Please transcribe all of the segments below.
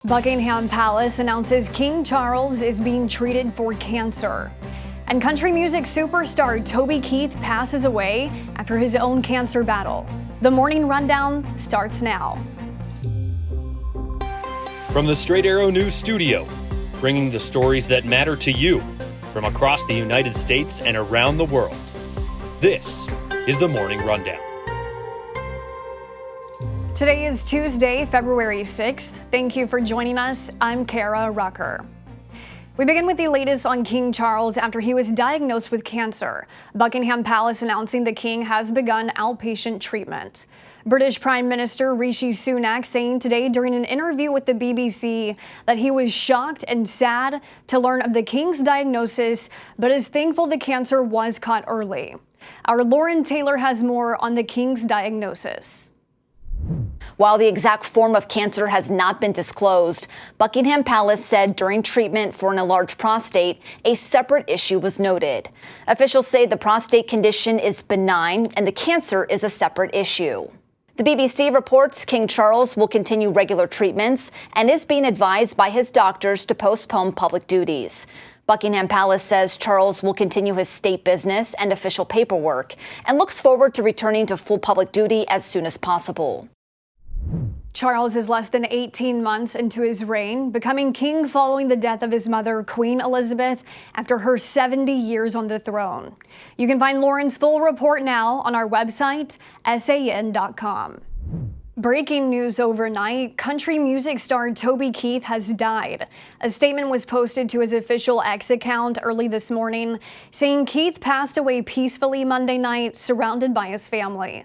Buckingham Palace announces King Charles is being treated for cancer. And country music superstar Toby Keith passes away after his own cancer battle. The Morning Rundown starts now. From the Straight Arrow News Studio, bringing the stories that matter to you from across the United States and around the world. This is the Morning Rundown. Today is Tuesday, February 6th. Thank you for joining us. I'm Kara Rucker. We begin with the latest on King Charles after he was diagnosed with cancer. Buckingham Palace announcing the king has begun outpatient treatment. British Prime Minister Rishi Sunak saying today during an interview with the BBC that he was shocked and sad to learn of the king's diagnosis, but is thankful the cancer was caught early. Our Lauren Taylor has more on the king's diagnosis. While the exact form of cancer has not been disclosed, Buckingham Palace said during treatment for an enlarged prostate, a separate issue was noted. Officials say the prostate condition is benign and the cancer is a separate issue. The BBC reports King Charles will continue regular treatments and is being advised by his doctors to postpone public duties. Buckingham Palace says Charles will continue his state business and official paperwork and looks forward to returning to full public duty as soon as possible. Charles is less than 18 months into his reign, becoming king following the death of his mother, Queen Elizabeth, after her 70 years on the throne. You can find Lauren's full report now on our website, san.com. Breaking news overnight, country music star Toby Keith has died. A statement was posted to his official X account early this morning, saying Keith passed away peacefully Monday night, surrounded by his family.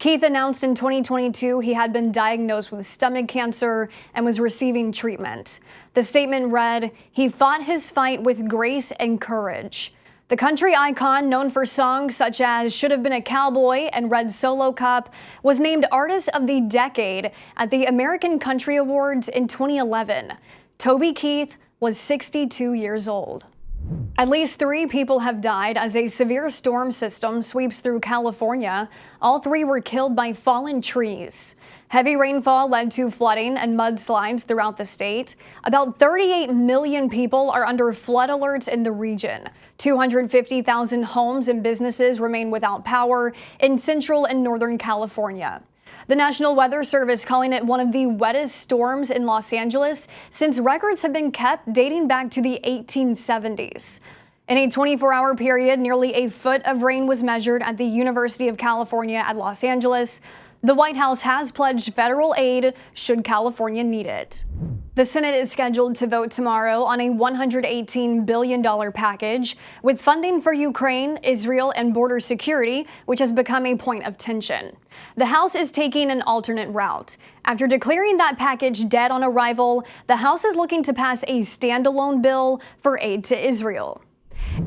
Keith announced in 2022 he had been diagnosed with stomach cancer and was receiving treatment. The statement read, "He fought his fight with grace and courage." The country icon, known for songs such as Should Have Been a Cowboy and Red Solo Cup, was named Artist of the Decade at the American Country Awards in 2011. Toby Keith was 62 years old. At least 3 people have died as a severe storm system sweeps through California. All 3 were killed by fallen trees. Heavy rainfall led to flooding and mudslides throughout the state. About 38 million people are under flood alerts in the region. 250,000 homes and businesses remain without power in central and northern California. The National Weather Service calling it one of the wettest storms in Los Angeles since records have been kept dating back to the 1870s. In a 24-hour period, nearly a foot of rain was measured at the University of California at Los Angeles. The White House has pledged federal aid should California need it. The Senate is scheduled to vote tomorrow on a $118 billion package with funding for Ukraine, Israel, and border security, which has become a point of tension. The House is taking an alternate route. After declaring that package dead on arrival, the House is looking to pass a standalone bill for aid to Israel.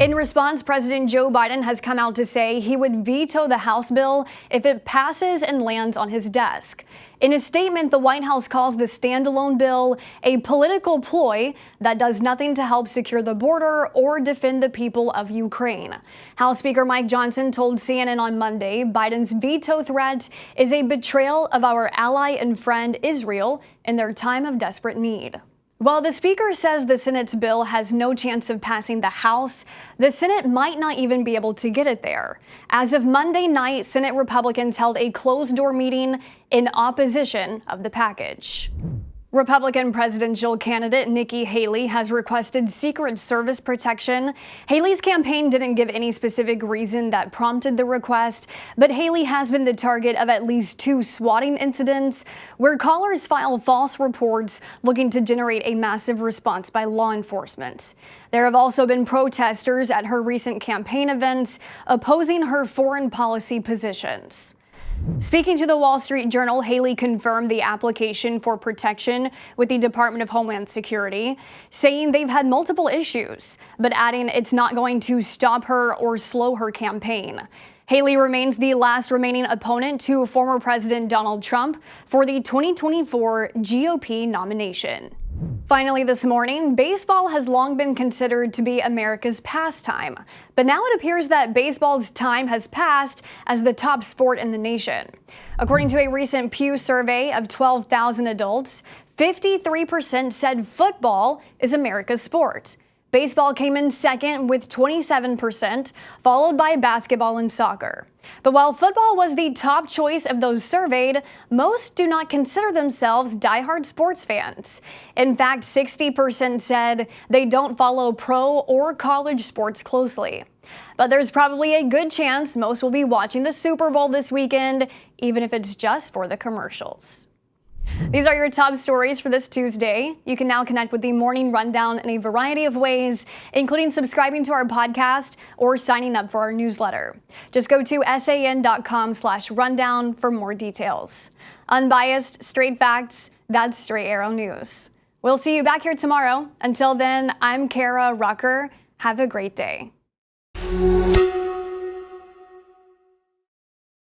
In response, President Joe Biden has come out to say he would veto the House bill if it passes and lands on his desk. In a statement, the White House calls the standalone bill a political ploy that does nothing to help secure the border or defend the people of Ukraine. House Speaker Mike Johnson told CNN on Monday Biden's veto threat is a betrayal of our ally and friend Israel in their time of desperate need. While the Speaker says the Senate's bill has no chance of passing the House, the Senate might not even be able to get it there. As of Monday night, Senate Republicans held a closed-door meeting in opposition of the package. Republican presidential candidate Nikki Haley has requested Secret Service protection. Haley's campaign didn't give any specific reason that prompted the request, but Haley has been the target of at least 2 swatting incidents where callers file false reports looking to generate a massive response by law enforcement. There have also been protesters at her recent campaign events opposing her foreign policy positions. Speaking to the Wall Street Journal, Haley confirmed the application for protection with the Department of Homeland Security, saying they've had multiple issues, but adding it's not going to stop her or slow her campaign. Haley remains the last remaining opponent to former President Donald Trump for the 2024 GOP nomination. Finally this morning, baseball has long been considered to be America's pastime, but now it appears that baseball's time has passed as the top sport in the nation. According to a recent Pew survey of 12,000 adults, 53% said football is America's sport. Baseball came in second with 27%, followed by basketball and soccer. But while football was the top choice of those surveyed, most do not consider themselves diehard sports fans. In fact, 60% said they don't follow pro or college sports closely. But there's probably a good chance most will be watching the Super Bowl this weekend, even if it's just for the commercials. These are your top stories for this Tuesday. You can now connect with the Morning Rundown in a variety of ways, including subscribing to our podcast or signing up for our newsletter. Just go to san.com/rundown for more details. Unbiased, straight facts, that's Straight Arrow News. We'll see you back here tomorrow. Until then, I'm Kara Rucker. Have a great day.